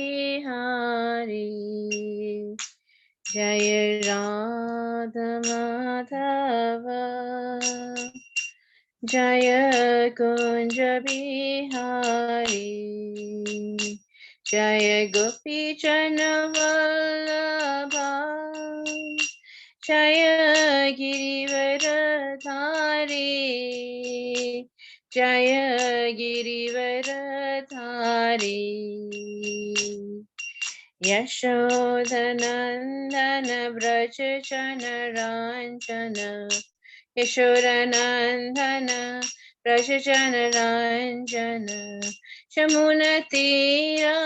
Bihari Jai Radha Madhava Jaya Kunja Bihari Jaya Gopi Jana Vallabha Jaya Girivaradhari Jaya Girivaradhari Yashodanandana Braja Jana Ranjana Yashodanandana Braja Jana Ranjana Jamuna Tira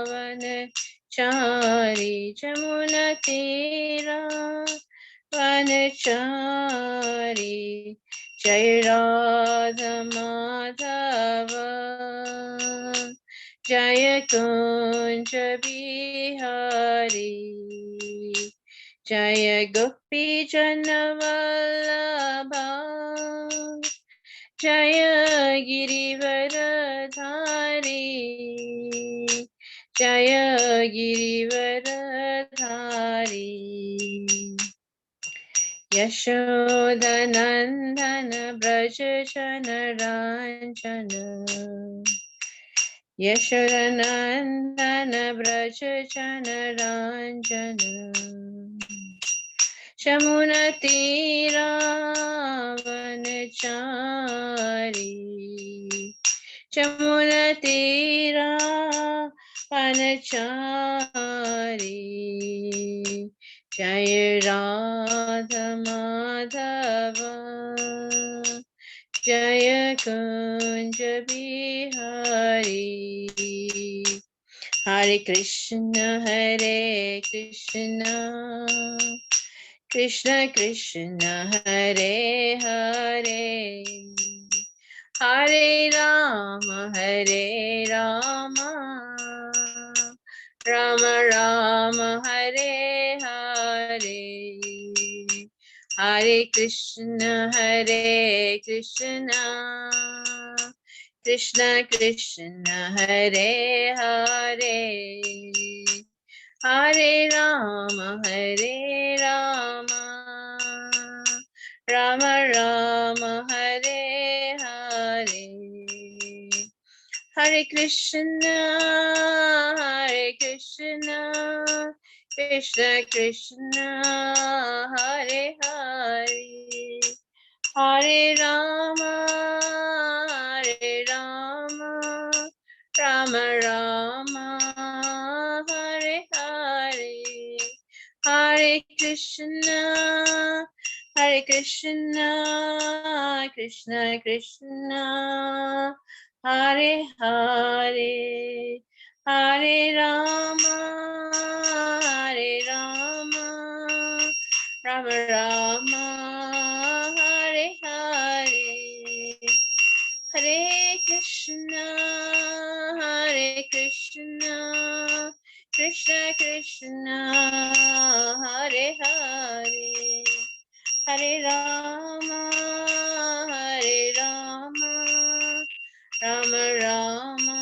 Vanachari Jamuna Tira Vanachari Jai Radha Madhava Jaya Kunja Bihari Jaya Gopi Janavallabha Jaya Girivaradhari Jaya Girivaradhari Yashodanandana Braja Jana Ranjana Yashodanandana Braja Jana Ranjana Shamuna Tira Vanachari Shamuna Tira Vanachari Jai Radha Madhava Jaya Kunja Bihari Hare Krishna Hare Krishna Krishna Krishna Hare Hare Hare Rama Hare Rama Rama Rama Hare Hare Hare Krishna Hare Krishna Krishna Krishna Hare Hare Hare Rama Hare Rama Rama Rama Hare Hare Hare Krishna Krishna Krishna Hare Hare Hare Rama Rama Rama Hare Hare Hare Krishna Krishna Krishna Hare Hare Hare Rama Rama Rama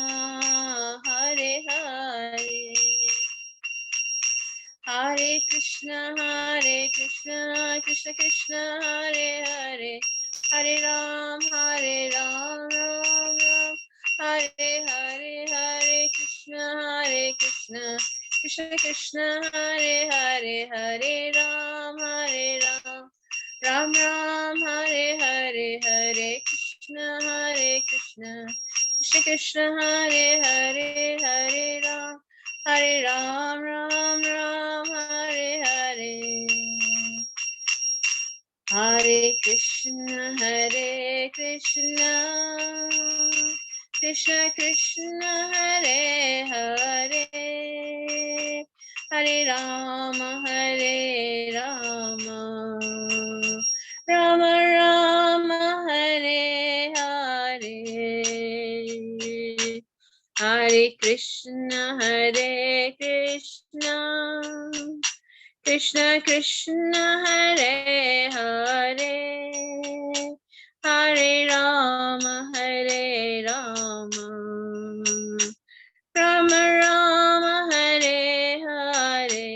Hare Hare Hare Krishna Krishna Krishna Hare Hare Hare Rama Rama Rama Hare Hare Hare Krishna Krishna Krishna Hare Hare Hare Ram Ram Ram Hare Hare Hare Krishna Krishna Krishna Hare Hare Hare Ram Ram Ram Hare Hare Hare Krishna Krishna Krishna Hare Hare Hare Ram Ram Hare Hare Hare Krishna Krishna Krishna Hare Hare Hare Rama Rama Rama Hare Hare Hare Krishna Krishna Krishna Hare Hare Hare Rama, Hare Rama, Rama Rama, Hare Hare,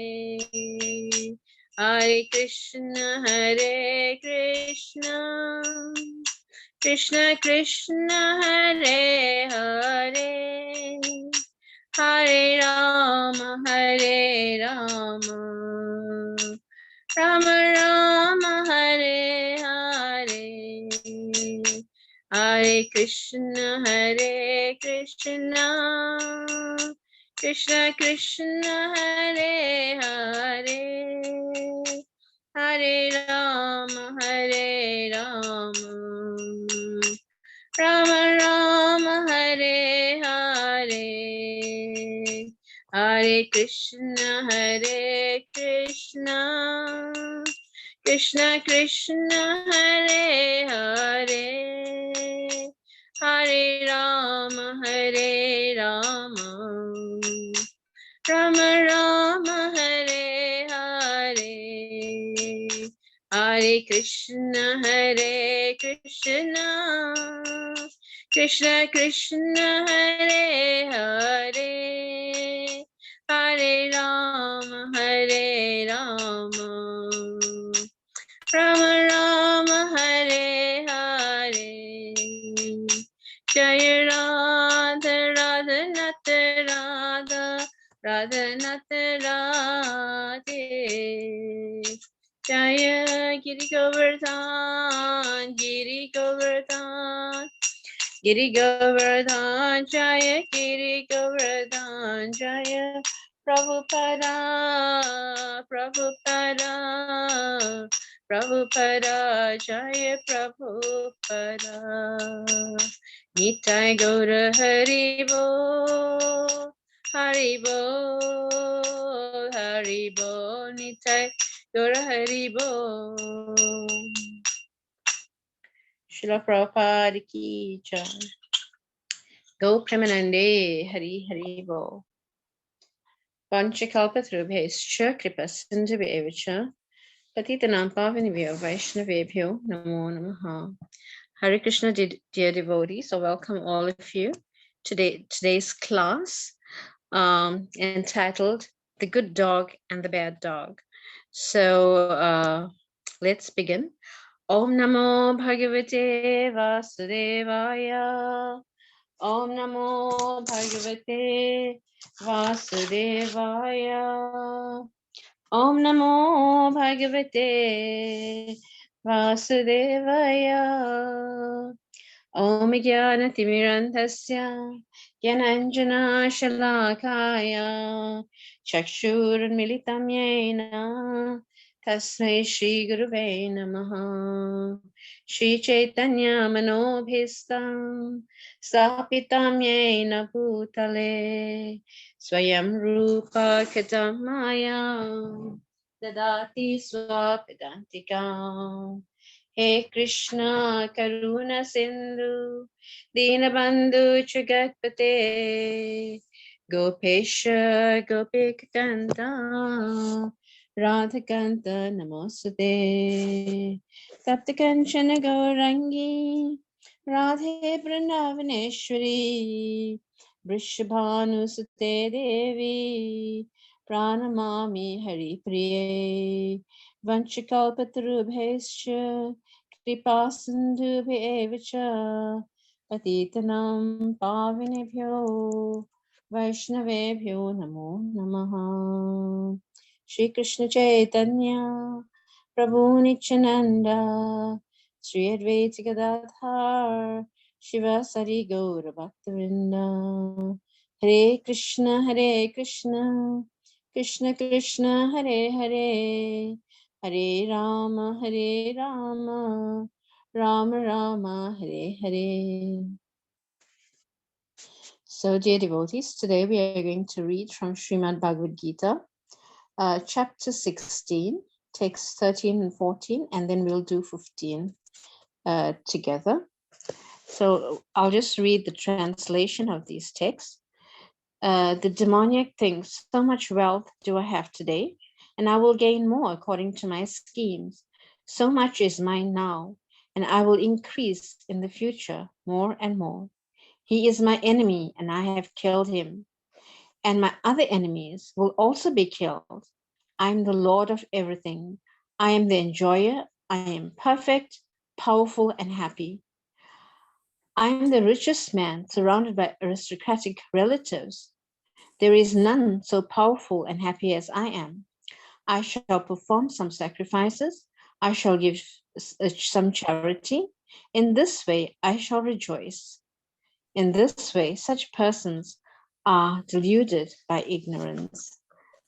Hare Krishna, Hare Krishna, Krishna Krishna, Hare Hare, Hare Rama, Hare Rama, Rama Rama, Hare Hare, Hare Krishna, Hare Krishna, Krishna Krishna, Hare Hare, Hare Rama, Hare Rama, Rama Rama, Hare Hare, Hare Krishna, Hare Krishna, Krishna Krishna, Hare Hare, Hare Rama, Hare Rama, Rama Rama, Hare Hare, Hare Krishna, Hare Krishna, Krishna Krishna, Hare Hare, Hare Rama, Hare Rama, Rama Rama, Hare Hare, Jaya Radha, Radha Nata Radha, Radha Nata Radhe, Jaya Giri Govardhan, Giri Govardhan, Giri Govardhan, Jaya Giri Govardhan, Jaya Prabhupada, Prabhupada, Prabhupada, Jaya Prabhupada, Nitai Gaura Haribo, Haribo, Haribo, Nitai Gaura Haribo. Srila Prabhupada ki jai. Go Premanande, Hari Hari Bo. Vanchakalpatrubhescha kripa sindhubhevacha patitanam pavanibhyo vaishnavebhyo namo namaha. Hare Krishna, dear devotees, so welcome all of you. Today's class entitled The Good Dog and the Bad Dog. So let's begin. Om Namo Bhagavate Vasudevaya. Om Namo Bhagavate Vasudevaya. Om Namo Bhagavate Vasudevaya. Om Jnanatimirandhasya Jnananjana Shalakaya Chakshurmilitam Yena Tasmai Shri Guruve Namaha. Shri Chaitanya Manobhistam Stapitam Yena Bhutale Swayam Rupa Kadamaya Dadati Swapidantikam. He Krishna Karuna Sindhu Dinabandhu Chagatpate Gopesha Gopikanta Radhakanta Namostate Taptakanchana Gaurangi Radhe Pranavaneshwari Vrishabhanusate Devi Pranamami Hari Priye Vanchakalpatarubhescha Kripa Sindhubhyevacha Patitanam Pavinebhyo Vaishnavebhyo Namo Namaha. Shri Krishna Chaitanya Prabhu Nityananda Shri Advaita Gadadhar Shivasari Gaura Bhaktivinoda. Hare Krishna, Krishna Krishna, Hare Hare, Hare Rama, Rama Rama, Hare Hare. So, dear devotees, today we are going to read from Srimad Bhagavad Gita, chapter 16, texts 13 and 14, and then we'll do 15 together. So, I'll just read the translation of these texts. The demoniac thinks, so much wealth do I have today, and I will gain more according to my schemes. So much is mine now, and I will increase in the future more and more. He is my enemy, and I have killed him, and my other enemies will also be killed. I am the Lord of everything. I am the enjoyer. I am perfect, powerful, and happy. I am the richest man surrounded by aristocratic relatives. There is none so powerful and happy as I am. I shall perform some sacrifices. I shall give some charity. In this way, I shall rejoice. In this way, such persons are deluded by ignorance.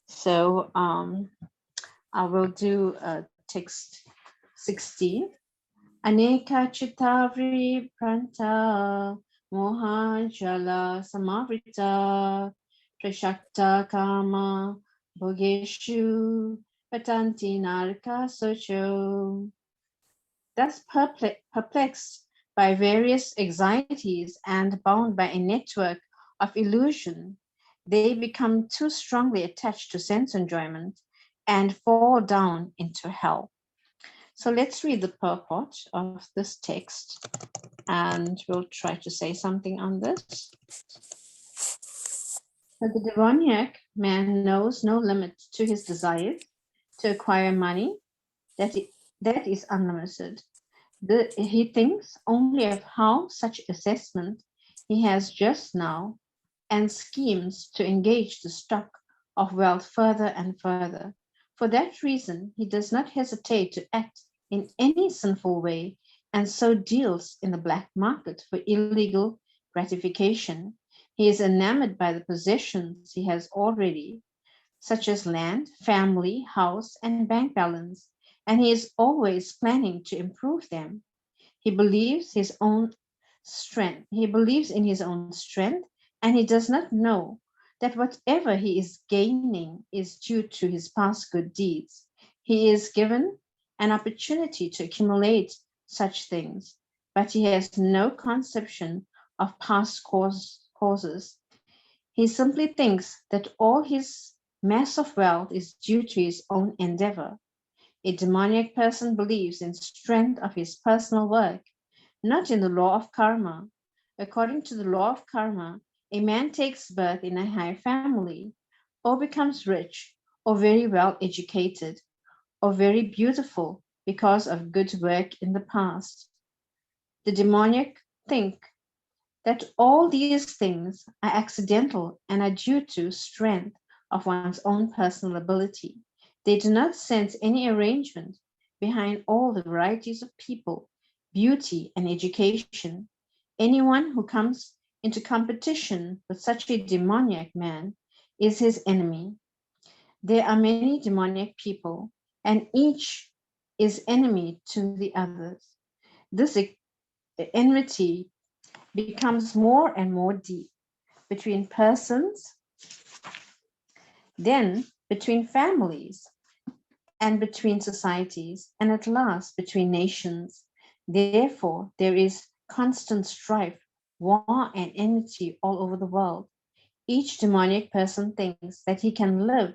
So I will do text 16. Aneka chitavri pranta moha jala samavrita prashakta kama bhogeshu patanti narka socho. Thus perplexed by various anxieties and bound by a network of illusion, they become too strongly attached to sense enjoyment and fall down into hell. So let's read the purport of this text, and we'll try to say something on this. So the demoniac man knows no limit to his desires to acquire money, that is unlimited. He thinks only of how such assessment he has just now, and schemes to engage the stock of wealth further and further. For that reason, he does not hesitate to act in any sinful way, and so deals in the black market for illegal gratification. He is enamored by the possessions he has already, such as land, family, house, and bank balance, and he is always planning to improve them. He believes his own strength. He believes in his own strength, and he does not know that whatever he is gaining is due to his past good deeds. He is given an opportunity to accumulate such things, but he has no conception of past causes. He simply thinks that all his mass of wealth is due to his own endeavor. A demoniac person believes in strength of his personal work, not in the law of karma. According to the law of karma, a man takes birth in a high family, or becomes rich, or very well educated, or very beautiful because of good work in the past. The demoniac think that all these things are accidental and are due to strength of one's own personal ability. They do not sense any arrangement behind all the varieties of people, beauty, and education. Anyone who comes into competition with such a demoniac man is his enemy. There are many demoniac people, and each is enemy to the others. This enmity becomes more and more deep between persons, then between families, and between societies, and at last between nations. Therefore, there is constant strife, war, and enmity all over the world. Each demoniac person thinks that he can live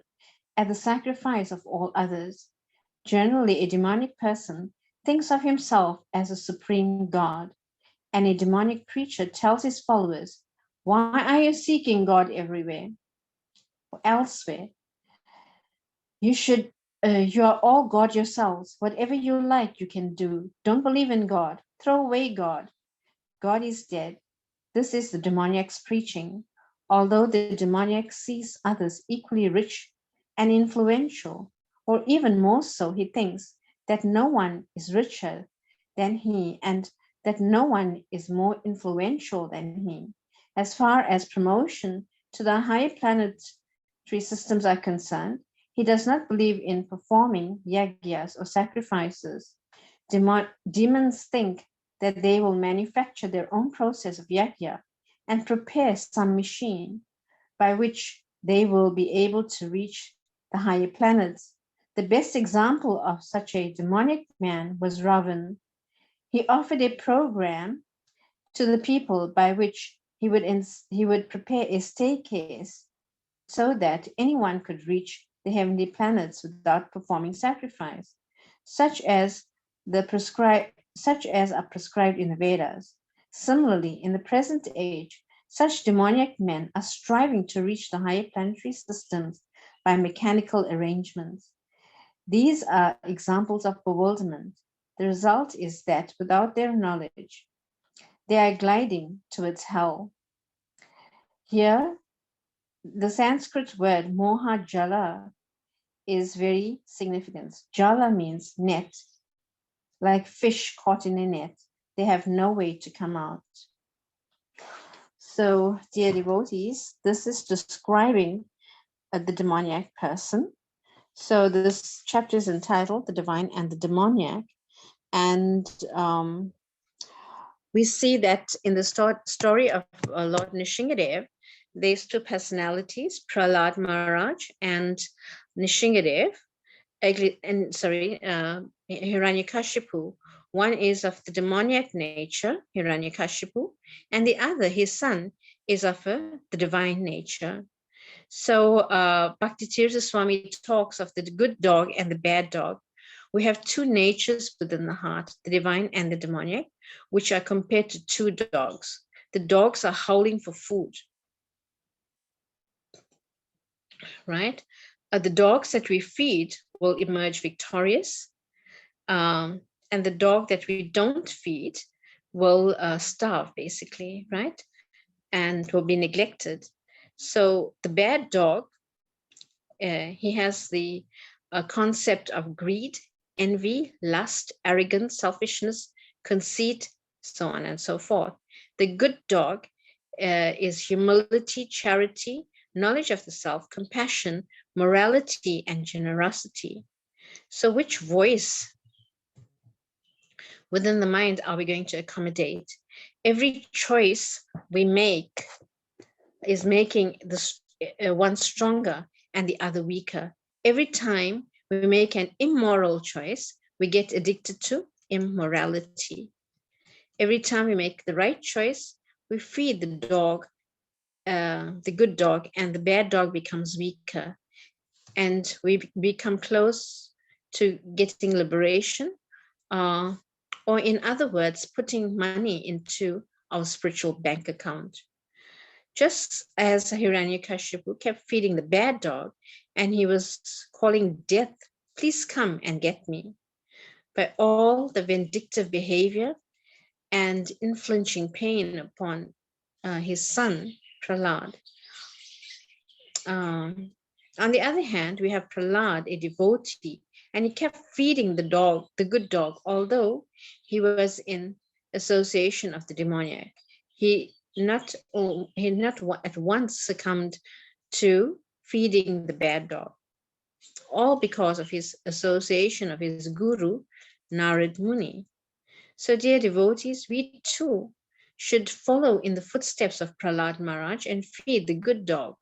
at the sacrifice of all others. Generally, a demonic person thinks of himself as a supreme God, and a demonic preacher tells his followers, "Why are you seeking God everywhere or elsewhere? You are all God yourselves. Whatever you like, you can do. Don't believe in God. Throw away God. God is dead." This is the demoniac's preaching. Although the demoniac sees others equally rich and influential, or even more so, he thinks that no one is richer than he and that no one is more influential than he. As far as promotion to the higher planetary systems are concerned, he does not believe in performing yagyas or sacrifices. Demons think that they will manufacture their own process of yagya and prepare some machine by which they will be able to reach the higher planets. The best example of such a demonic man was Ravan. He offered a program to the people by which he would prepare a staircase so that anyone could reach the heavenly planets without performing sacrifice, such as the such as are prescribed in the Vedas. Similarly, in the present age, such demoniac men are striving to reach the higher planetary systems by mechanical arrangements. These are examples of bewilderment. The result is that without their knowledge, they are gliding towards hell. Here, the Sanskrit word mohajala is very significant. Jala means net, like fish caught in a net. They have no way to come out. So, dear devotees, this is describing the demoniac person. So this chapter is entitled The Divine and the Demoniac. And we see that in the story of Lord Nishingadev, there's two personalities, Prahlad Maharaj and Nishingadev, Hiranyakashipu. One is of the demoniac nature, Hiranyakashipu, and the other, his son, is of the divine nature. So Bhakti Tirtha Swami talks of the good dog and the bad dog. We have two natures within the heart, the divine and the demoniac, which are compared to two dogs. The dogs are howling for food, right? The dogs that we feed will emerge victorious, and the dog that we don't feed will starve, basically, right? And will be neglected. So the bad dog, he has the concept of greed, envy, lust, arrogance, selfishness, conceit, so on and so forth. The good dog is humility, charity, knowledge of the self, compassion, morality, and generosity. So which voice within the mind are we going to accommodate? Every choice we make is making this one stronger and the other weaker. Every time we make an immoral choice, we get addicted to immorality. Every time we make the right choice, we feed the dog, the good dog, and the bad dog becomes weaker. And we become close to getting liberation, or in other words, putting money into our spiritual bank account. Just as Hiranyakashipu kept feeding the bad dog and he was calling death, please come and get me. By all the vindictive behavior and inflicting pain upon his son, Prahlad. On the other hand, we have Prahlad, a devotee, and he kept feeding the dog, the good dog, although he was in association of the demoniac. He not at once succumbed to feeding the bad dog, all because of his association of his guru, Narad Muni. So, dear devotees, we too should follow in the footsteps of Prahlad Maharaj and feed the good dog,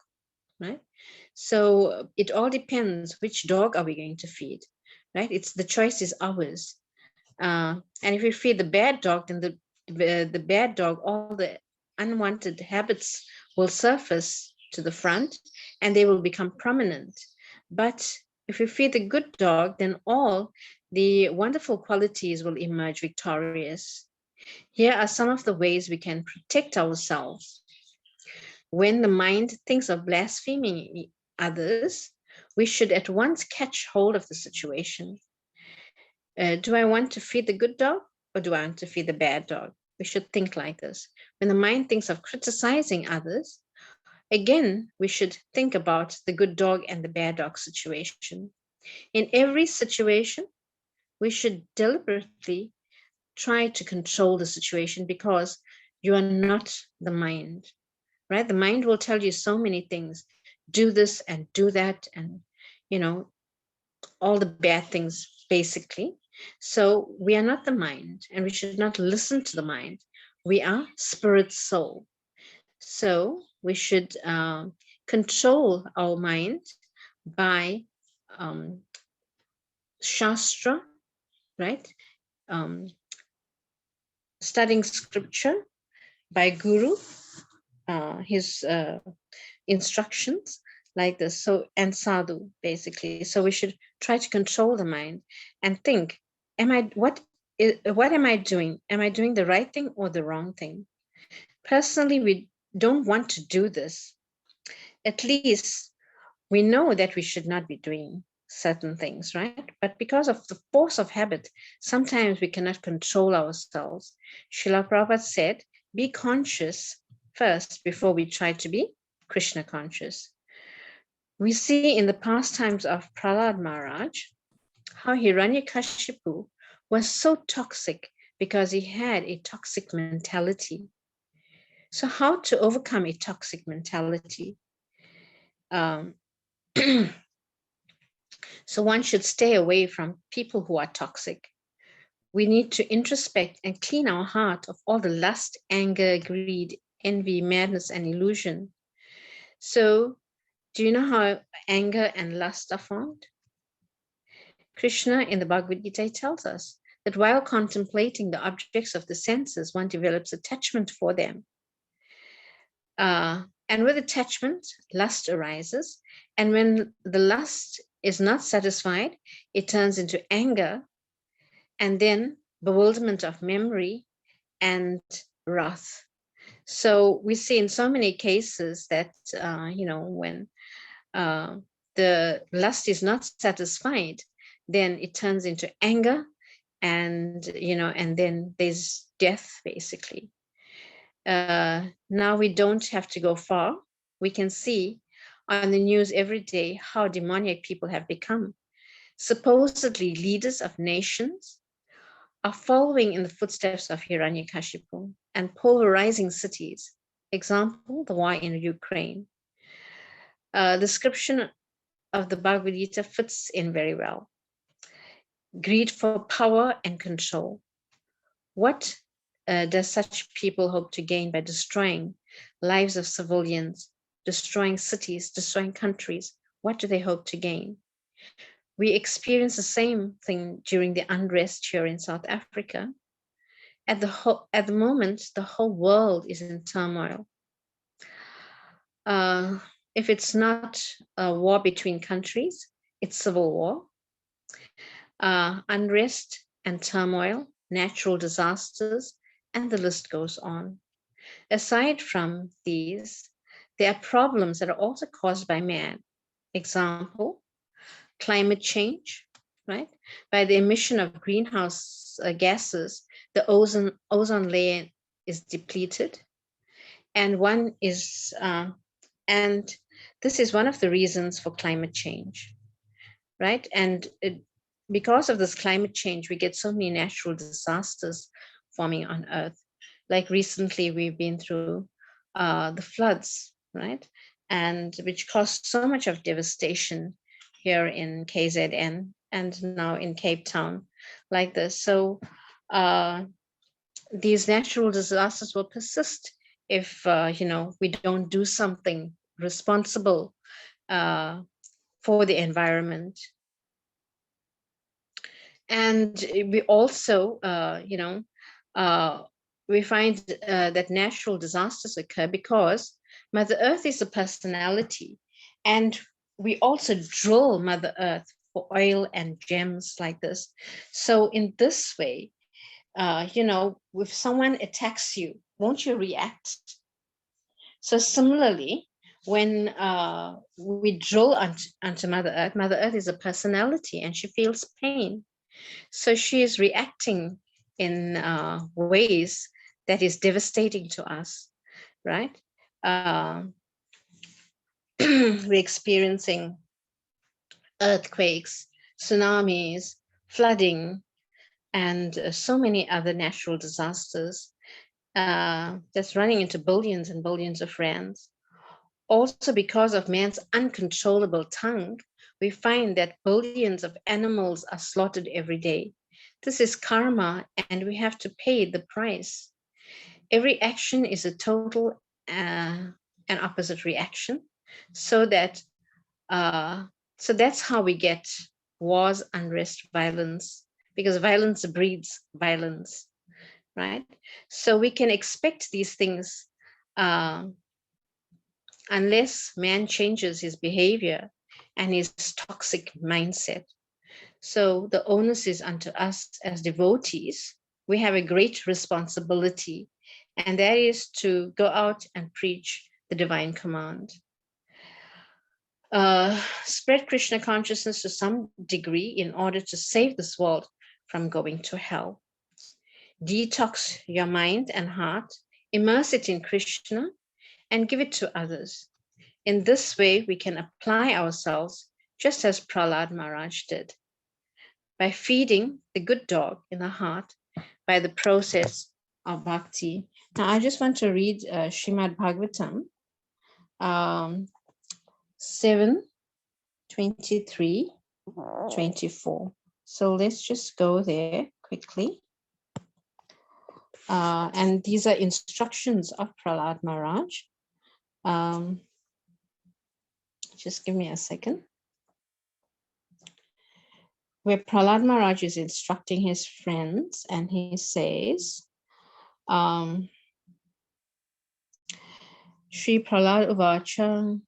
right? So it all depends which dog are we going to feed, right? It's the choice is ours. And if we feed the bad dog, then the bad dog, all the unwanted habits will surface to the front and they will become prominent. But if we feed the good dog, then all the wonderful qualities will emerge victorious. Here are some of the ways we can protect ourselves. When the mind thinks of blaspheming others, we should at once catch hold of the situation. Do I want to feed the good dog or do I want to feed the bad dog? We should think like this. When the mind thinks of criticizing others, again, we should think about the good dog and the bad dog situation. In every situation, we should deliberately try to control the situation because you are not the mind, right? The mind will tell you so many things. Do this and do that and, all the bad things, basically. So we are not the mind and we should not listen to the mind. We are spirit soul. So we should control our mind by Shastra, right? Studying scripture by Guru, his instructions like this. So, and sadhu, basically. So we should try to control the mind and think, what what am I doing? Am I doing the right thing or the wrong thing? Personally, we don't want to do this. At least we know that we should not be doing certain things, right? But because of the force of habit, sometimes we cannot control ourselves. Srila Prabhupada said, be conscious first before we try to be Krishna conscious. We see in the pastimes of Prahlad Maharaj how Hiranyakashipu was so toxic because he had a toxic mentality. So how to overcome a toxic mentality? So one should stay away from people who are toxic. We need to introspect and clean our heart of all the lust, anger, greed, envy, madness, and illusion. So do you know how anger and lust are formed? Krishna in the Bhagavad Gita tells us that while contemplating the objects of the senses, one develops attachment for them. And with attachment, lust arises. And when the lust is not satisfied, it turns into anger, and then bewilderment of memory and wrath. So we see in so many cases that, when the lust is not satisfied, then it turns into anger, and then there's death, basically. Now we don't have to go far. We can see on the news every day how demoniac people have become. Supposedly leaders of nations are following in the footsteps of Hiranyakashipu and pulverizing cities. Example, the war in Ukraine. The description of the Bhagavad Gita fits in very well. Greed for power and control. What does such people hope to gain by destroying lives of civilians, destroying cities, destroying countries? What do they hope to gain? We experience the same thing during the unrest here in South Africa. At the moment, the whole world is in turmoil. If it's not a war between countries, it's civil war, unrest and turmoil, natural disasters, and the list goes on. Aside from these, there are problems that are also caused by man. Example, climate change, right? By the emission of greenhouse gases, the ozone layer is depleted. And this is one of the reasons for climate change, right? And because of this climate change, we get so many natural disasters forming on Earth. Like recently, we've been through the floods, right? And which caused so much of devastation here in KZN and now in Cape Town, like this. So these natural disasters will persist if we don't do something responsible for the environment. And we also, we find that natural disasters occur because Mother Earth is a personality, and we also drill Mother Earth for oil and gems like this. So in this way, if someone attacks you, won't you react? So similarly, when we drill onto Mother Earth is a personality and she feels pain. So she is reacting in ways that is devastating to us, right? We're experiencing earthquakes, tsunamis, flooding, and so many other natural disasters that's running into billions and billions of rands. Also, because of man's uncontrollable tongue, we find that billions of animals are slaughtered every day. This is karma, and we have to pay the price. Every action is a total and opposite reaction, so that's how we get wars, unrest, violence, because violence breeds violence, right? So we can expect these things unless man changes his behavior and his toxic mindset. So the onus is unto us as devotees. We have a great responsibility, and that is to go out and preach the divine command. Spread Krishna consciousness to some degree in order to save this world from going to hell. Detox your mind and heart, immerse it in Krishna, and give it to others. In this way, we can apply ourselves just as Prahlad Maharaj did, by feeding the good dog in the heart by the process of bhakti. Now, I just want to read Srimad Bhagavatam 7, 23, 24. So let's just go there quickly. And these are instructions of Prahlad Maharaj. Just give me a second. Where Prahlad Maharaj is instructing his friends, and he says, Shri Prahlad Uvacha,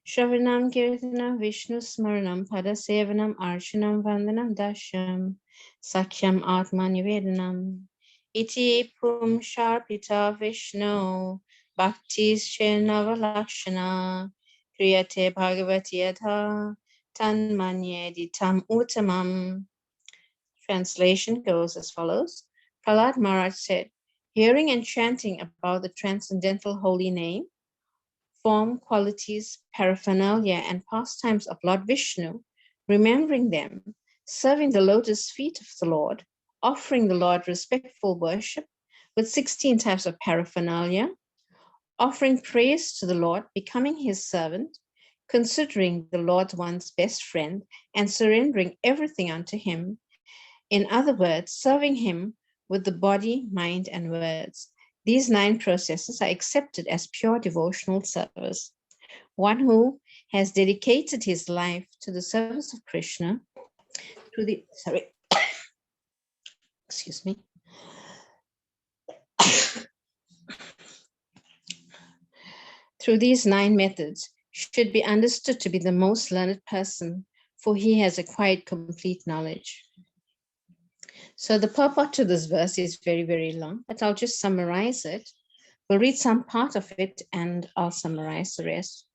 Shravanam Kirtanam Vishnu Smaranam Pada Sevanam Archanam Vandanam Dasyam Sakyam Atma Nivedanam Iti Pum Sharpita Vishnu Bhaktis Chenava Lakshana Kriyate Bhagavati Yatha Tanmanye Tam Uttamam. Translation goes as follows. Prahlad Maharaj said, hearing and chanting about the transcendental holy name, form, qualities, paraphernalia, and pastimes of Lord Vishnu, remembering them, serving the lotus feet of the Lord, offering the Lord respectful worship with 16 types of paraphernalia, offering praise to the Lord, becoming his servant, considering the Lord one's best friend, and surrendering everything unto him. In other words, serving him with the body, mind, and words. These 9 processes are accepted as pure devotional service. One who has dedicated his life to the service of Krishna through the, excuse me. Through these 9 methods should be understood to be the most learned person, for he has acquired complete knowledge. So the purport to this verse is very, very long, but I'll just summarize it. We'll read some part of it and I'll summarize the rest.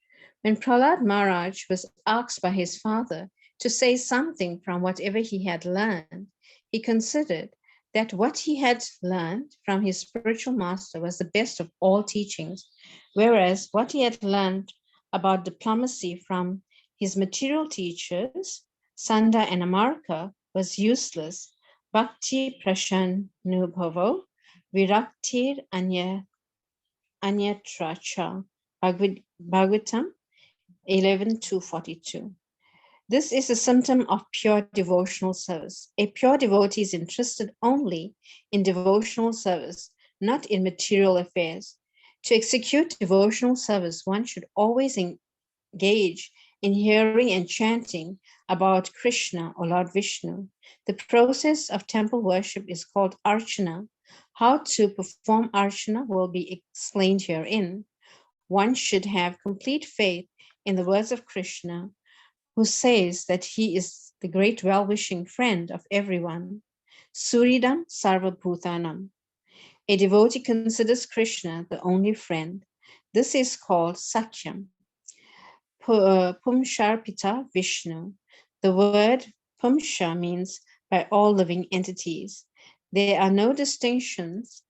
When Prahlad Maharaj was asked by his father to say something from whatever he had learned, he considered that what he had learned from his spiritual master was the best of all teachings, whereas what he had learned about diplomacy from his material teachers, Sanda and Amarka, was useless. Bhakti prashan nubhavo viraktir anyatracha. Bhagavatam 11:242. This is a symptom of pure devotional service. A pure devotee is interested only in devotional service, not in material affairs. To execute devotional service, one should always engage in hearing and chanting about Krishna or Lord Vishnu. The process of temple worship is called archana. How to perform archana will be explained herein. One should have complete faith in the words of Krishna, who says that he is the great well-wishing friend of everyone. Suridam Sarvabhutanam. A devotee considers Krishna the only friend. This is called Sakyam. Pumsharpita Vishnu. The word Pumsha means by all living entities. There are no distinctions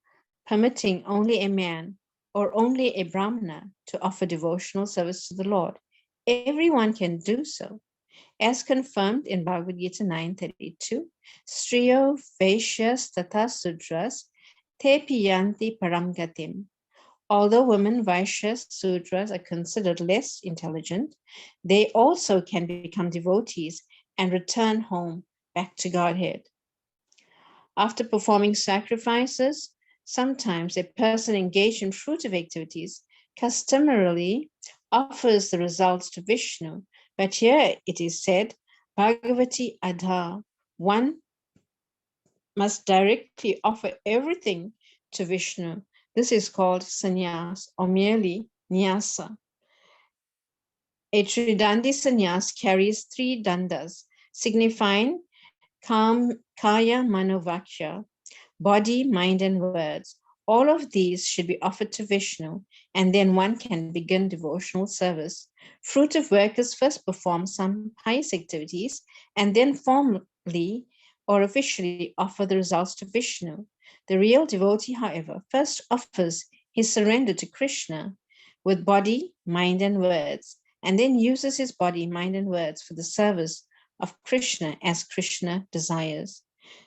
permitting only a man or only a Brahmana to offer devotional service to the Lord. Everyone can do so. As confirmed in Bhagavad Gita 9:32, Striyo Vaishyas Tata Sudras Tepi Yanti Paramgatim. Although women, Vaishyas, Sudras are considered less intelligent, they also can become devotees and return home back to Godhead. After performing sacrifices, sometimes a person engaged in fruitive activities customarily offers the results to Vishnu, but here it is said, Bhagavati Adha, one must directly offer everything to Vishnu. This is called sannyas or merely nyasa. A tridandi sannyas carries 3 dandas, signifying kaya, mano, vachya, body, mind, and words. All of these should be offered to Vishnu, and then one can begin devotional service. Fruit of workers first perform some pious activities and then formally or officially offer the results to Vishnu. The real devotee, however, first offers his surrender to Krishna with body, mind, and words, and then uses his body, mind, and words for the service of Krishna as Krishna desires.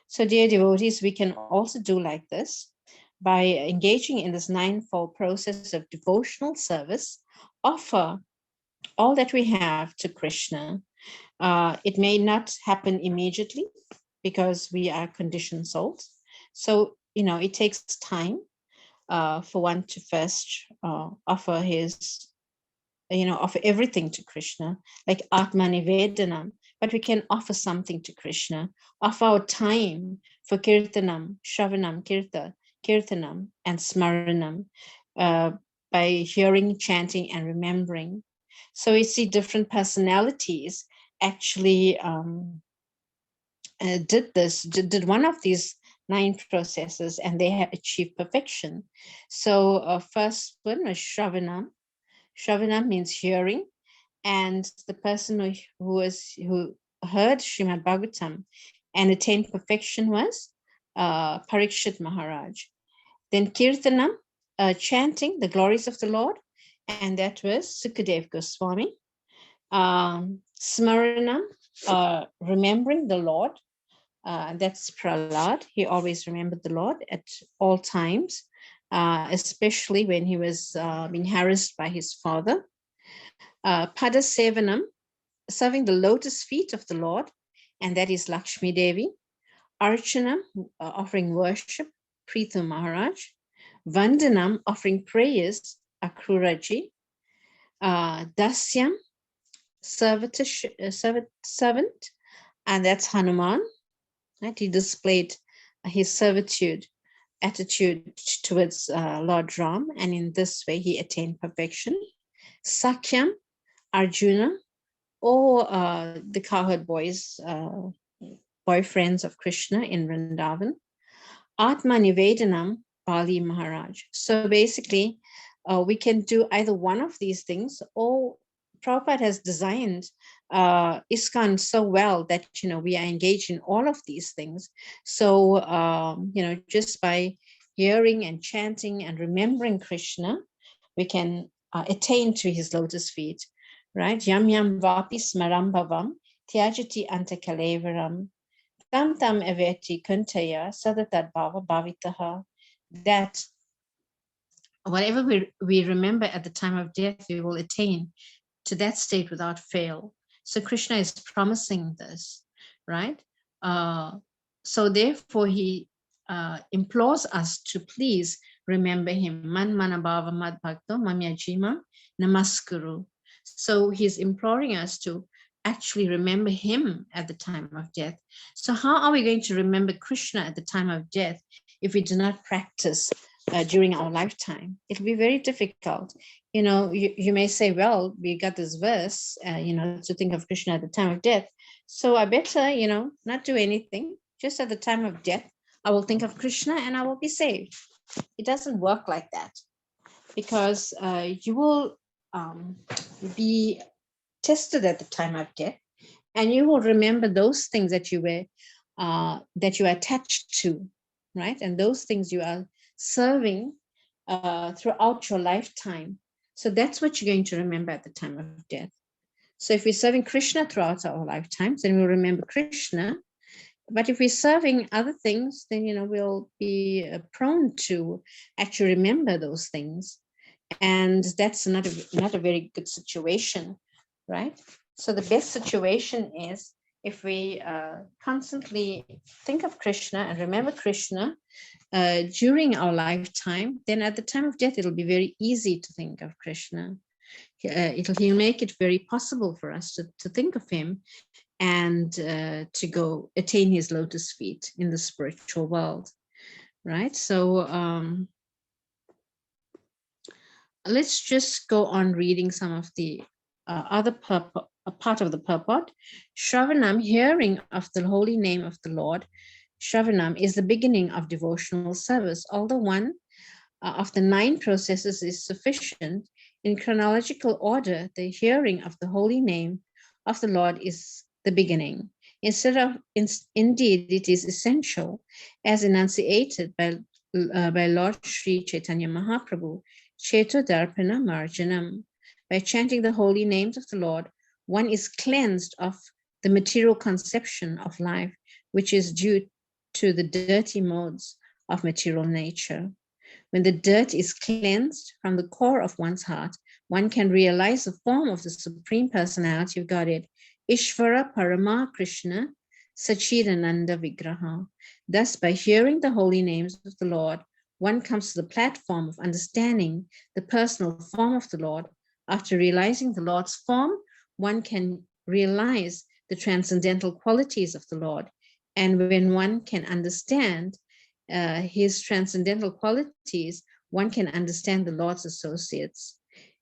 So, dear devotees, we can also do like this by engaging in this ninefold process of devotional service, offer all that we have to Krishna. It may not happen immediately because we are conditioned souls. So, it takes time for one to first offer offer everything to Krishna, like Atmani Vedanam, but we can offer something to Krishna, offer our time for Kirtanam, Shravanam, Kirtanam, and Smaranam by hearing, chanting, and remembering. So we see different personalities actually did one of these 9 processes, and they have achieved perfection. So first one was Shravanam. Shravanam means hearing, and the person who heard Srimad Bhagavatam and attained perfection was Parikshit Maharaj. Then Kirtanam, chanting the glories of the Lord, and that was Sukadev Goswami. Smaranam, remembering the Lord, that's Prahlad. He always remembered the Lord at all times, especially when he was being harassed by his father. Pada Sevanam, serving the lotus feet of the Lord, and that is Lakshmi Devi. Archanam, offering worship, Prithu Maharaj. Vandanam, offering prayers, Akruraji. Dasyam, servant, and that's Hanuman. Right? He displayed his attitude towards Lord Ram, and in this way he attained perfection. Sakyam, Arjuna, or the cowherd boys, boyfriends of Krishna in Vrindavan. Atma Nivedanam, Bali Maharaj. So basically, we can do either one of these things, or Prabhupada has designed ISKCON so well that, we are engaged in all of these things. So, just by hearing and chanting and remembering Krishna, we can attain to his lotus feet, right? Yam yam vapi smaram bhavam, tyajati antakalevaram, tam tam aveti kuntaya sadatad bhava bhavitaha. That whatever we remember at the time of death, we will attain to that state without fail. So Krishna is promising this, right? So therefore he implores us to please remember him. Man manabhava mad bhakto mamya jima namaskuru. So he's imploring us to actually remember him at the time of death. So how are we going to remember Krishna at the time of death if we do not practice during our lifetime? It'll be very difficult. You may say, well, we got this verse, to think of Krishna at the time of death. So I better, not do anything. Just at the time of death, I will think of Krishna and I will be saved. It doesn't work like that, because you will be tested at the time of death, and you will remember those things that you were attached to, right? And those things you are serving throughout your lifetime. So that's what you're going to remember at the time of death. So if we're serving Krishna throughout our lifetimes, then we'll remember Krishna. But if we're serving other things, then we'll be prone to actually remember those things, and that's not a very good situation, right? So the best situation is if we constantly think of Krishna and remember Krishna during our lifetime, then at the time of death, it'll be very easy to think of Krishna. He'll make it very possible for us to think of him and to go attain his lotus feet in the spiritual world, right? So let's just go on reading some of the other a part of the purport. Shravanam, hearing of the holy name of the Lord. Shravanam is the beginning of devotional service. Although one of the 9 processes is sufficient, in chronological order, the hearing of the holy name of the Lord is the beginning. Indeed, it is essential, as enunciated by Lord Sri Chaitanya Mahaprabhu, Cheto Darpana Marjanam. By chanting the holy names of the Lord, one is cleansed of the material conception of life, which is due to the dirty modes of material nature. When the dirt is cleansed from the core of one's heart, one can realize the form of the Supreme Personality of Godhead, Ishvara Parama Krishna Sachidananda Vigraha. Thus, by hearing the holy names of the Lord, one comes to the platform of understanding the personal form of the Lord. After realizing the Lord's form, one can realize the transcendental qualities of the Lord. And when one can understand his transcendental qualities, one can understand the Lord's associates.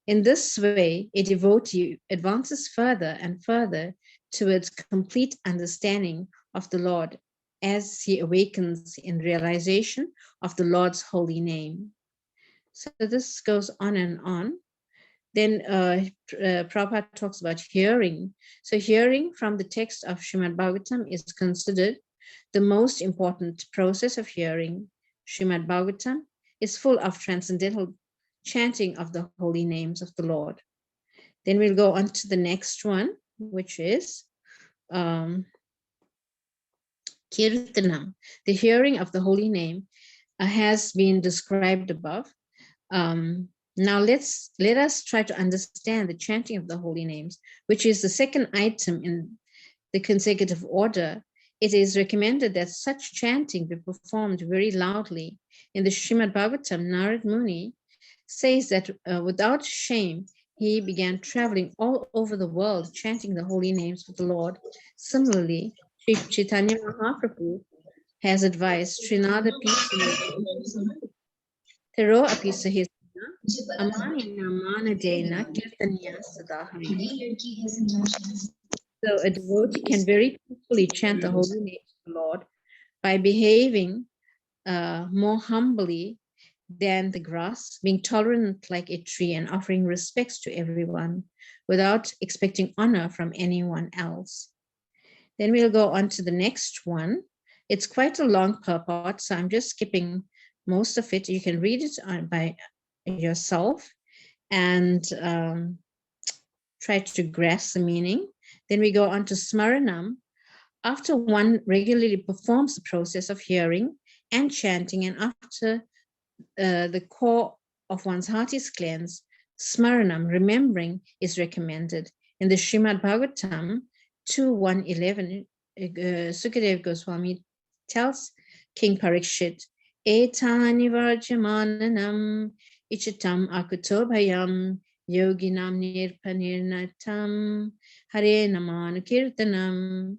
In this way, a devotee advances further and further towards complete understanding of the Lord as he awakens in realization of the Lord's holy name. So this goes on and on. Then Prabhupada talks about hearing. So hearing from the text of Srimad Bhagavatam is considered the most important process of hearing. Srimad Bhagavatam is full of transcendental chanting of the holy names of the Lord. Then we'll go on to the next one, which is Kirtanam. The hearing of the holy name has been described above. Now let us try to understand the chanting of the holy names, which is the second item in the consecutive order. It is recommended that such chanting be performed very loudly. In the Srimad Bhagavatam, Narad Muni says that without shame, he began traveling all over the world, chanting the holy names of the Lord. Similarly, Sri Chaitanya Mahaprabhu has advised Srinada Tero Apisahis So a devotee can very peacefully chant the holy name of the Lord by behaving more humbly than the grass, being tolerant like a tree and offering respects to everyone without expecting honor from anyone else. Then we'll go on to the next one. It's quite a long purport, so I'm just skipping most of it. You can read it by yourself and try to grasp the meaning. Then we go on to Smaranam. After one regularly performs the process of hearing and chanting, and after the core of one's heart is cleansed, Smaranam, remembering, is recommended. In the Srimad Bhagavatam 2.1.11, Sukadev Goswami tells King Parikshit, Etani Varjamananam Ichitam Akuto Bhayam Yoginam Nirpanirnatam Hare Namanu Kirtanam.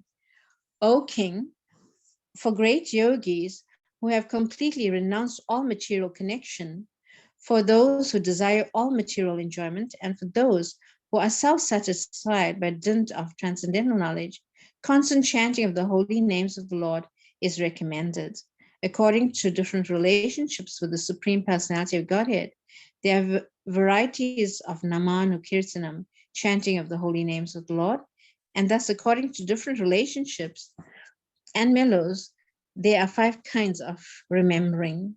O King, for great yogis who have completely renounced all material connection, for those who desire all material enjoyment, and for those who are self-satisfied by dint of transcendental knowledge, constant chanting of the holy names of the Lord is recommended. According to different relationships with the Supreme Personality of Godhead, there are varieties of Namanu Kirtanam, chanting of the holy names of the Lord, and thus according to different relationships and mellows, there are 5 kinds of remembering.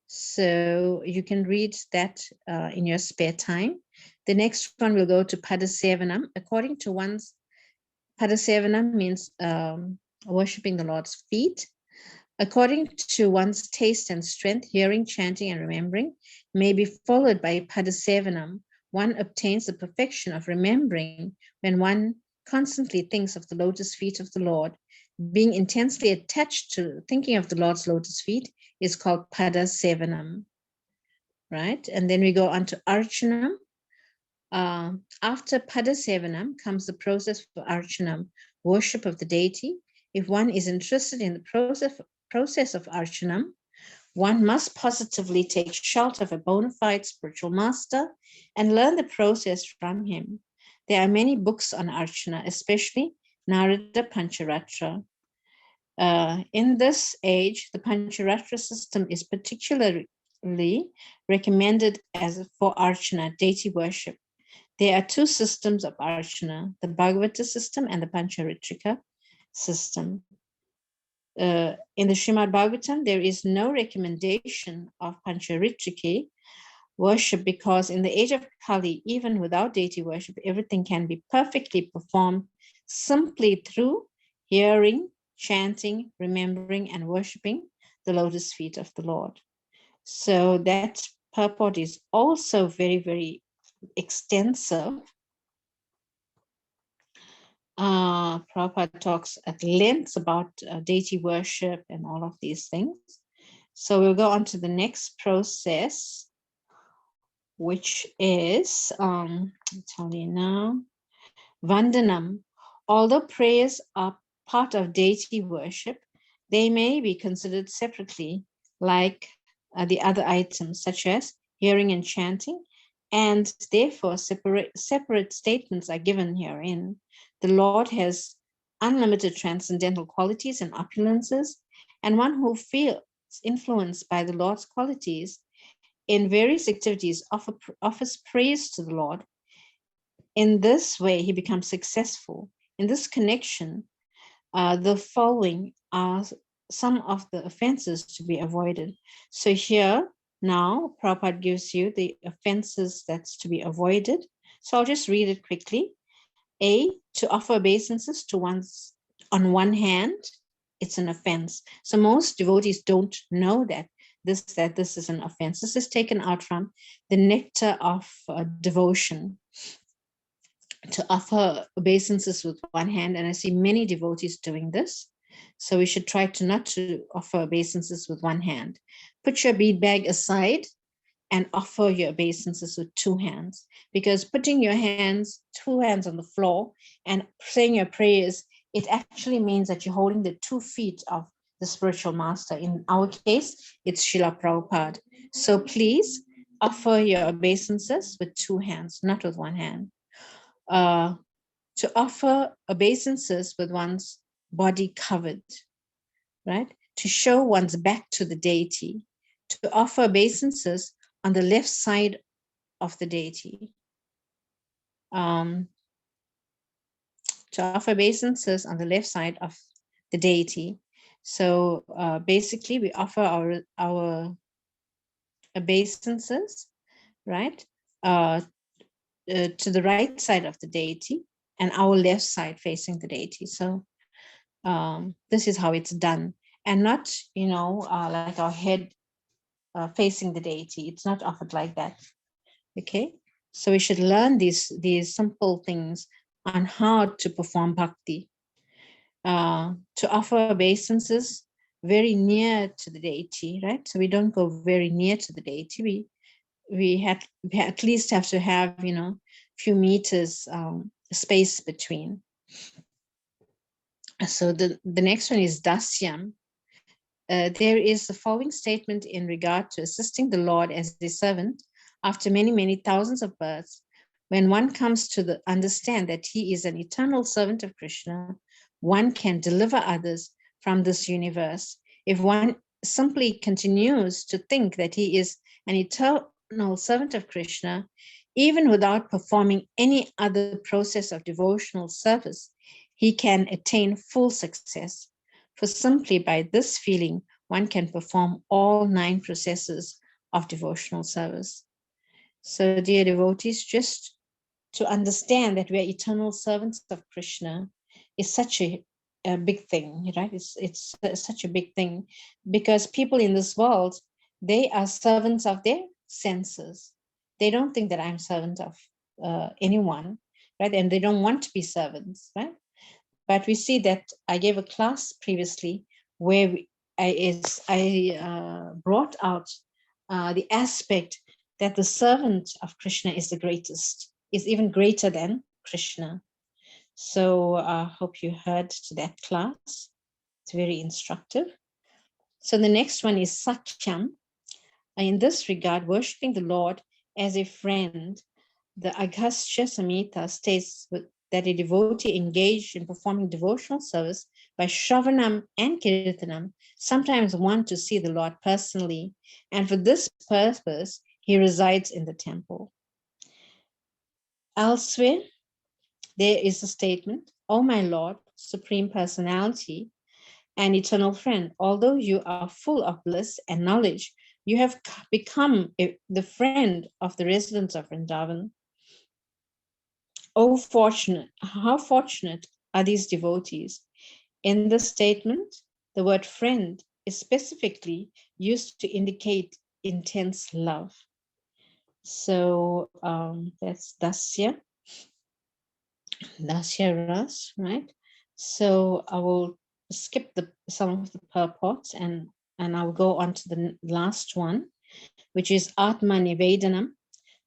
So you can read that in your spare time. The next one will go to Padasevanam. According to one's, Padasevanam means worshipping the Lord's feet. According to one's taste and strength, hearing, chanting, and remembering may be followed by Padasevanam. One obtains the perfection of remembering when one constantly thinks of the lotus feet of the Lord. Being intensely attached to thinking of the Lord's lotus feet is called Padasevanam, right? And then we go on to Archanam. After Padasevanam comes the process for Archanam, worship of the deity. If one is interested in the process of Archanam, one must positively take shelter of a bona fide spiritual master and learn the process from him. There are many books on Archana, especially Narada Pancharatra. In this age, the Pancharatra system is particularly recommended as for Archana, deity worship. There are two systems of Archana, the Bhagavata system and the Pancharitrika system. In the Srimad Bhagavatam, there is no recommendation of Pancharitriki worship because in the age of Kali, even without deity worship, everything can be perfectly performed simply through hearing, chanting, remembering, and worshiping the lotus feet of the Lord. So that purport is also very, very extensive. Prabhupada talks at length about deity worship and all of these things. So we'll go on to the next process, which is, I'll tell you now, Vandanam. Although prayers are part of deity worship, they may be considered separately, like the other items, such as hearing and chanting, and therefore separate statements are given herein. The Lord has unlimited transcendental qualities and opulences, and one who feels influenced by the Lord's qualities in various activities offers praise to the Lord. In this way, he becomes successful. In this connection, the following are some of the offenses to be avoided. So here, now, Prabhupada gives you the offenses that's to be avoided. So I'll just read it quickly. A, to offer obeisances to one's, on one hand, it's an offense. So most devotees don't know that this is an offense. This is taken out from the nectar of devotion. To offer obeisances with one hand, and I see many devotees doing this. So we should try to not to offer obeisances with one hand. Put your bead bag aside and offer your obeisances with two hands, because putting your hands, two hands on the floor and saying your prayers, it actually means that you're holding the 2 feet of the spiritual master. In our case, it's Srila Prabhupada. So please offer your obeisances with 2 hands, not with one hand. To offer obeisances with one's body covered, right? To show one's back to the deity. To offer obeisances on the left side of the deity. To offer obeisances on the left side of the deity. So basically we offer our obeisances, right? To the right side of the deity and our left side facing the deity. So this is how it's done, and not, like our head facing the deity. It's not offered like that. Okay, so we should learn these simple things on how to perform bhakti. To offer obeisances very near to the deity, right? So we don't go very near to the deity. We at least have to have, few meters space between. So the next one is Dasyam. There is the following statement in regard to assisting the Lord as a servant after many, many thousands of births. When one comes to understand that he is an eternal servant of Krishna, one can deliver others from this universe. If one simply continues to think that he is an eternal servant of Krishna, even without performing any other process of devotional service, he can attain full success. For simply by this feeling, one can perform all 9 processes of devotional service. So, dear devotees, just to understand that we are eternal servants of Krishna is such a big thing, right? It's such a big thing, because people in this world, they are servants of their senses. They don't think that I'm servant of anyone, right? And they don't want to be servants, right? But we see that I gave a class previously where I brought out the aspect that the servant of Krishna is the greatest, is even greater than Krishna. So I hope you heard to that class. It's very instructive. So the next one is Sakyam. In this regard, worshipping the Lord as a friend the Agastya Samhita states that a devotee engaged in performing devotional service by Shravanam and Kirtanam sometimes want to see the Lord personally, and for this purpose, he resides in the temple. Elsewhere, there is a statement, "O my Lord, Supreme Personality and Eternal Friend, although you are full of bliss and knowledge, you have become the friend of the residents of Vrindavan. Oh, how fortunate are these devotees." In this statement, the word friend is specifically used to indicate intense love. So that's Dasya Ras, right? So I will skip some of the purports and I'll go on to the last one, which is Atma Nivedanam.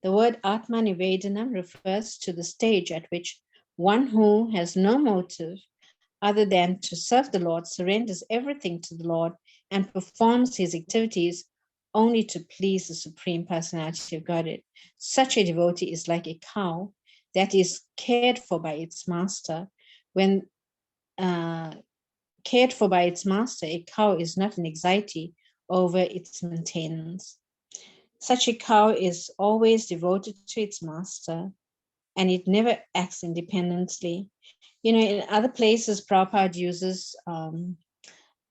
The word Atma Nivedanam refers to the stage at which one who has no motive other than to serve the Lord surrenders everything to the Lord and performs his activities only to please the Supreme Personality of Godhead. Such a devotee is like a cow that is cared for by its master. When cared for by its master, a cow is not in anxiety over its maintenance. Such a cow is always devoted to its master, and it never acts independently. You know, in other places, Prabhupada uses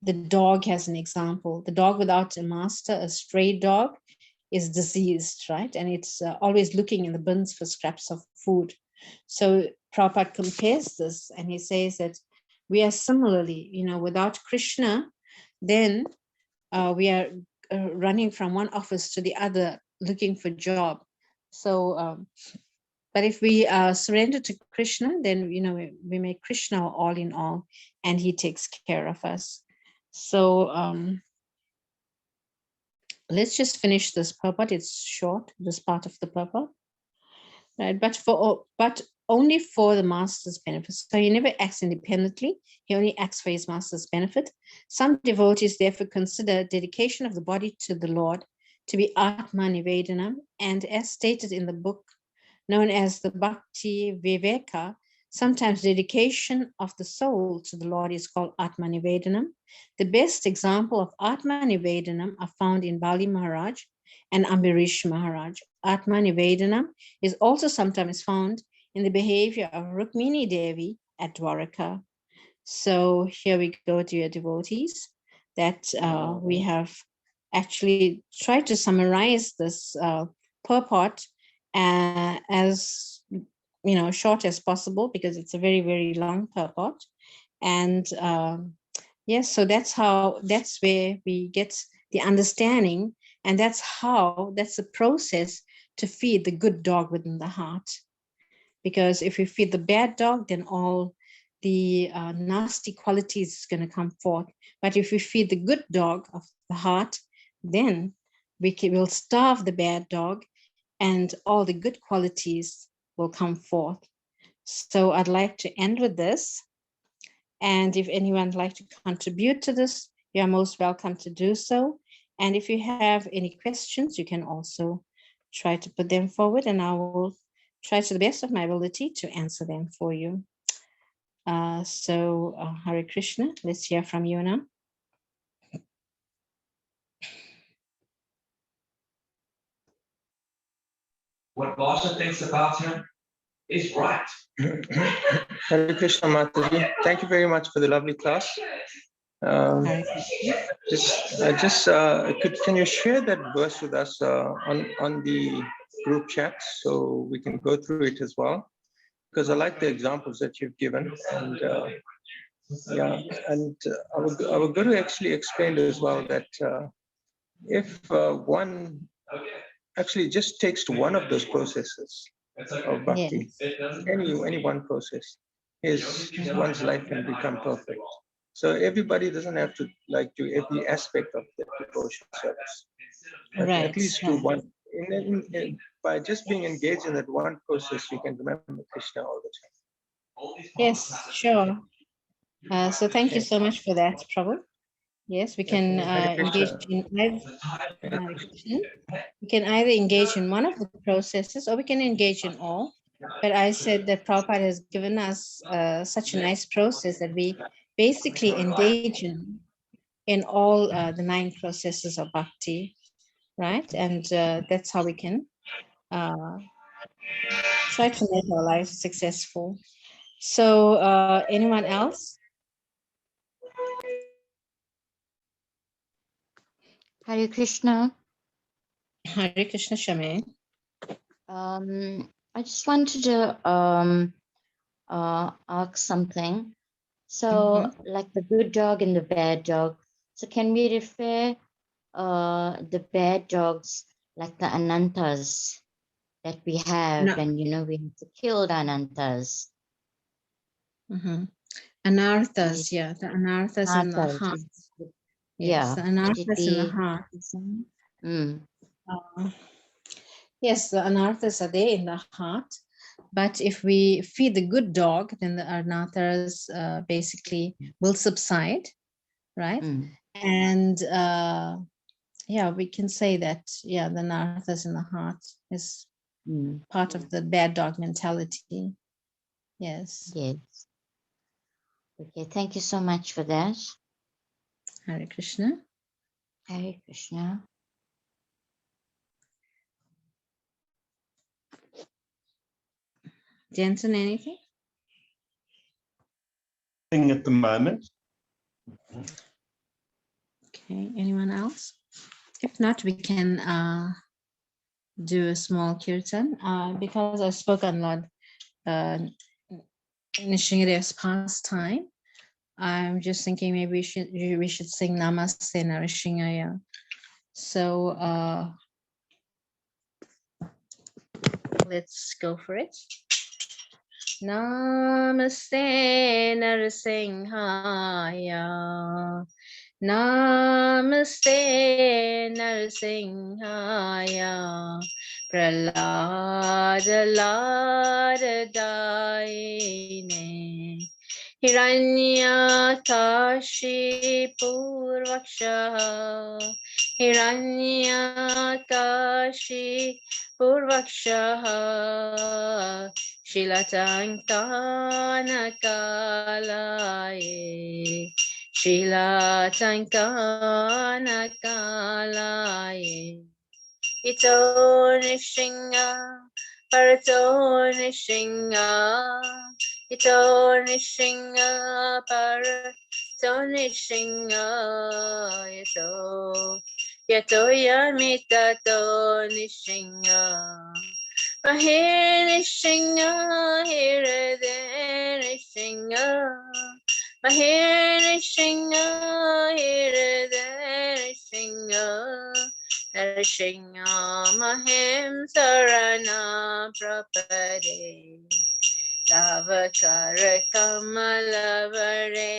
the dog as an example. The dog without a master, a stray dog, is diseased, right? And it's always looking in the bins for scraps of food. So Prabhupada compares this, and he says that we are similarly, you know, without Krishna, then we are running from one office to the other looking for job. So, but if we surrender to Krishna, then, you know, we make Krishna our all in all, and he takes care of us. So let's just finish this purport. It's short, this part of the purport, right? But only for the master's benefit. So he never acts independently. He only acts for his master's benefit. Some devotees therefore consider dedication of the body to the Lord to be Atma Nivedanam, and as stated in the book known as the Bhakti Viveka, sometimes dedication of the soul to the Lord is called Atma Nivedanam. The best example of Atma Nivedanam are found in Bali Maharaj and Ambarish Maharaj. Atma Nivedanam is also sometimes found in the behavior of Rukmini Devi at Dwaraka. So here we go, dear devotees, that we have actually tried to summarize this purport as, you know, short as possible, because it's a very, very long purport. And yes, so that's where we get the understanding, and that's the process to feed the good dog within the heart. Because if we feed the bad dog, then all the nasty qualities is going to come forth. But if we feed the good dog of the heart, then we'll starve the bad dog, and all the good qualities will come forth. So I'd like to end with this. And if anyone would like to contribute to this, you are most welcome to do so. And if you have any questions, you can also try to put them forward, and I will try to the best of my ability to answer them for you. Hare Krishna, let's hear from you now. What Basha thinks about him is right. Hare Krishna, Mataji. Thank you very much for the lovely class. Can you share that verse with us on the group chat so we can go through it as well? Because I like the examples that you've given, and I was going to actually explain as well that if one actually just takes to one of those processes of bhakti, any one process, one's life can become perfect. So everybody doesn't have to do every aspect of the devotion service. Right. At least do one. By just being engaged in that one process, you can remember Krishna all the time. Yes, sure. So thank you so much for that, Prabhu. Yes, we can Hare engage Krishna. in Hare Krishna. We can either engage in one of the processes or we can engage in all. But I said that Prabhupada has given us such a nice process that we basically engage in all the 9 processes of bhakti, right? And that's how we can try to make our life successful. So anyone else? Hare Krishna. Hare Krishna, Shame. I just wanted to ask something. So, like the good dog and the bad dog. So, can we refer the bad dogs like the anantas that we have, No. and we have to kill the anantas? Anarthas, yeah, the anarthas in the heart. Yes, the anarthas in the heart. Yes, the anarthas are there in the heart. But if we feed the good dog, then the anarthas basically will subside, right? And yeah, we can say that, yeah, the anarthas in the heart is part of the bad dog mentality. Yes. Yes. Okay, thank you so much for that. Hare Krishna. Hare Krishna. Jensen, anything? At the moment. Okay, anyone else? If not, we can do a small kirtan because I spoke on Lord Nishingadev's pastime. I'm just thinking maybe we should sing Namaste Narishingaya. So let's go for it. Namaste Narasimhaya. Namaste Narasimhaya. Prahlada Daine. Hiranyakashi Purvaksha. Hiranyakashi Purvaksha. Shilatankana Kalaye. Shilatankana Kalaye. Ito Nishinga. Parato Nishinga. Ito Nishinga. Parato Nishinga. Yato Yamitato Nishinga. Mahinishinga, Hiradenishinga. Mahinishinga, Hiradenishinga. Narishinga, Mahim Sarana Prapade. Tavakara Kamalavare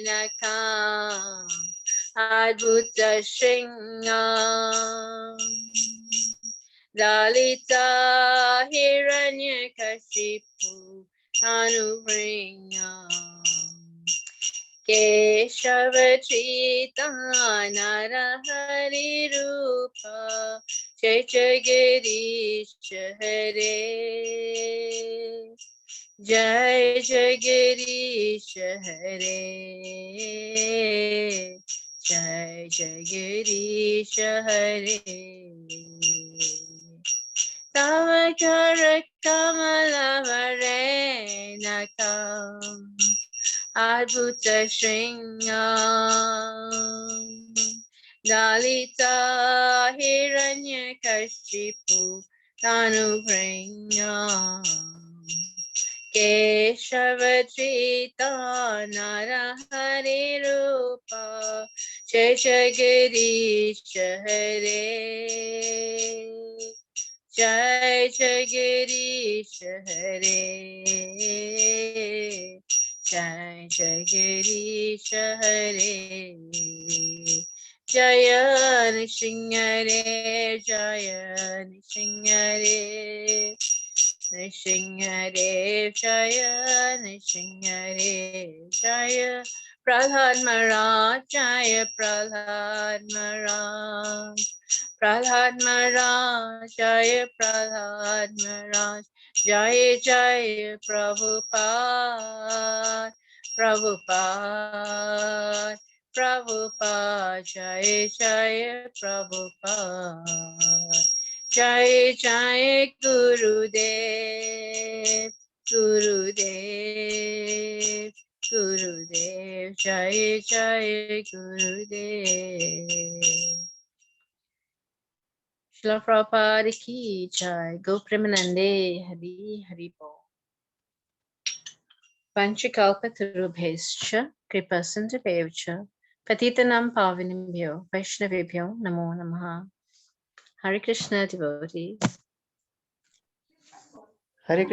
Nakam. Adbhuta Shinga. Dalita Hiranyakashipu Anuvringa. Keshavachita Narahari Rupa Jai Hare. Jai Jagadish Hare. Jai Jagadish Hare. Tavakara Kamalavare Nakam. Adbhuta Shringa. Dalita Hiranyakashipu Tanuvringa. Keshavachita Narahari Rupa Jai Jagadish Hare. Jai Jagadish Hare. Jai Jagadish Hare. Jaya Nishingare. Jaya Nishingare. Nrsimhadev Jaya, Nrsimhadev Jaya, Prahlad Maharaj Jaya, Prahlad Maharaj, Prahlad Maharaj Jaya, Prahlad Maharaj Jaya Jaya, Prabhupada, Prabhupada, Prabhupada, Jaya Jaya, Prabhupada, Jai Jai Gurudev, Gurudev, Gurudev, Jai Jai Gurudev. Shila Prabhupada ki Jai, Go Premanande, Hari Hari Bol. Vanchikalpatarubhescha, Kripasindhavevcha, Patitanam Pavinibhyo, Vaishnavibhyo, Namo Namaha. Hare Krishna devotees. Hare